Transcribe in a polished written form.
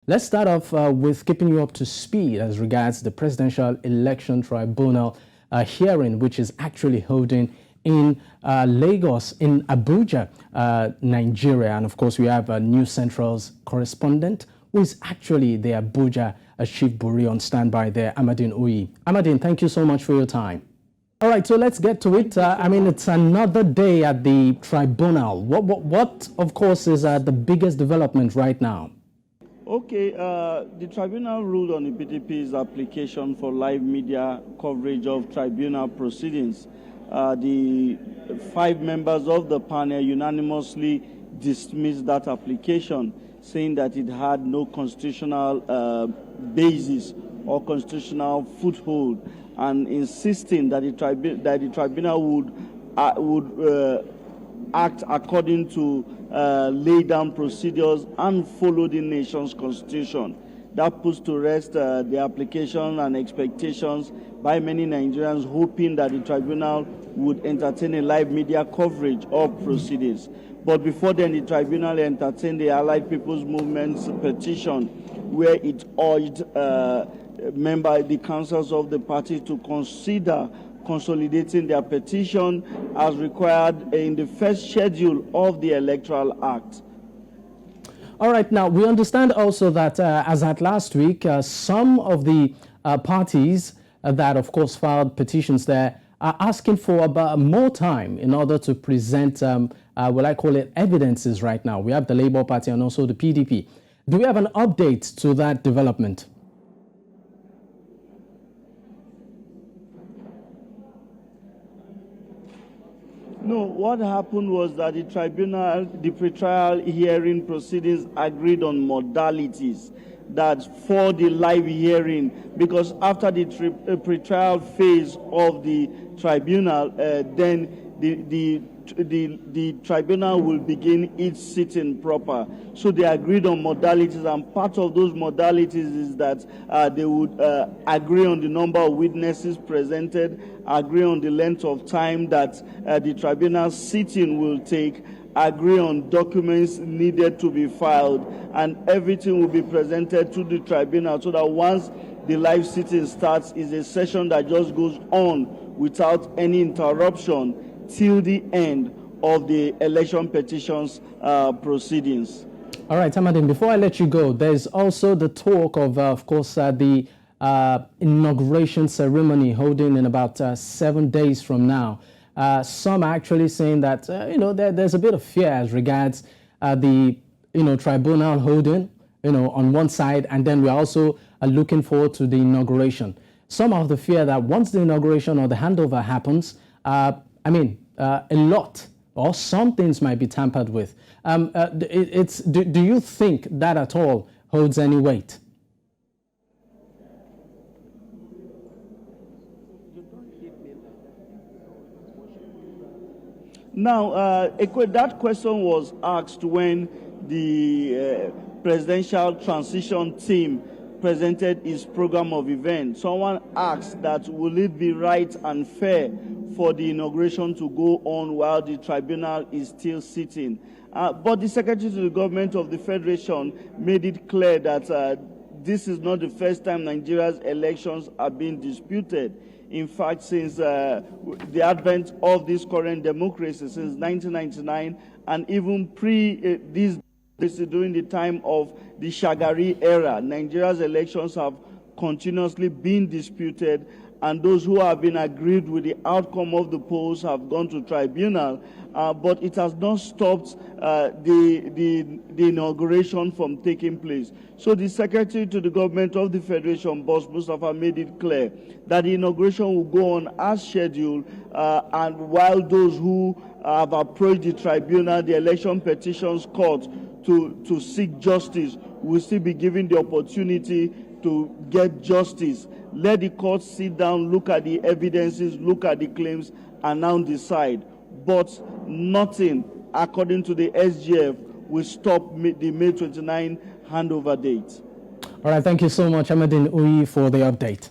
Let's start off with keeping you up to speed as regards the Presidential Election Tribunal hearing, which is actually holding in Lagos, in Abuja, Nigeria. And of course, we have News Central's correspondent, who is actually the Abuja Chief Buri on standby there, Amadin. Amadin, thank you so much for your time. All right, so let's get to it. I mean, it's another day at the tribunal. What of course, is the biggest development right now? Okay, the tribunal ruled on the PDP's application for live media coverage of tribunal proceedings. The 5 members of the panel unanimously dismissed that application, saying that it had no constitutional basis or constitutional foothold, and insisting that the tribunal would act according to lay down procedures and follow the nation's constitution. That puts to rest the application and expectations by many Nigerians, hoping that the tribunal would entertain a live media coverage of proceedings. But before then, the tribunal entertained the Allied People's Movement's petition, where it urged the councils of the party to consider consolidating their petition as required in the first schedule of the Electoral Act. All right, now we understand also that as at last week, some of the parties that of course filed petitions there are asking for about more time in order to present what I call it evidences right now. We have the Labour Party and also the PDP. Do we have an update to that development? No, what happened was that the tribunal, the pretrial hearing proceedings agreed on modalities that for the live hearing, because after the pretrial phase of the tribunal, then the tribunal will begin its sitting proper. So they agreed on modalities, and part of those modalities is that they would agree on the number of witnesses presented, agree on the length of time that the tribunal sitting will take, agree on documents needed to be filed, and everything will be presented to the tribunal, so that once the live sitting starts, is a session that just goes on without any interruption till the end of the election petitions proceedings. All right, Amadin, before I let you go, there's also the talk of course, the inauguration ceremony holding in about 7 days from now. Some are actually saying that, there's a bit of fear as regards the, tribunal holding, on one side, and then we're also looking forward to the inauguration. Some have the fear that once the inauguration or the handover happens, a lot or some things might be tampered with. Do you think that at all holds any weight? Now, that question was asked when the presidential transition team presented its program of events. Someone asked that will it be right and fair for the inauguration to go on while the tribunal is still sitting. But the Secretary to the Government of the Federation made it clear that this is not the first time Nigeria's elections are being disputed. In fact, since the advent of this current democracy, since 1999, and even during the time of the Shagari era, Nigeria's elections have continuously been disputed, and those who have been aggrieved with the outcome of the polls have gone to tribunal, but it has not stopped the inauguration from taking place. So the Secretary to the Government of the Federation, Boss Mustafa, made it clear that the inauguration will go on as scheduled, and while those who have approached the tribunal, the election petitions court, to seek justice will still be given the opportunity to get justice. Let the court sit down, look at the evidences, look at the claims, and now decide. But nothing, according to the SGF, will stop the May 29 handover date. All right, thank you so much, Amadin Uyi, for the update.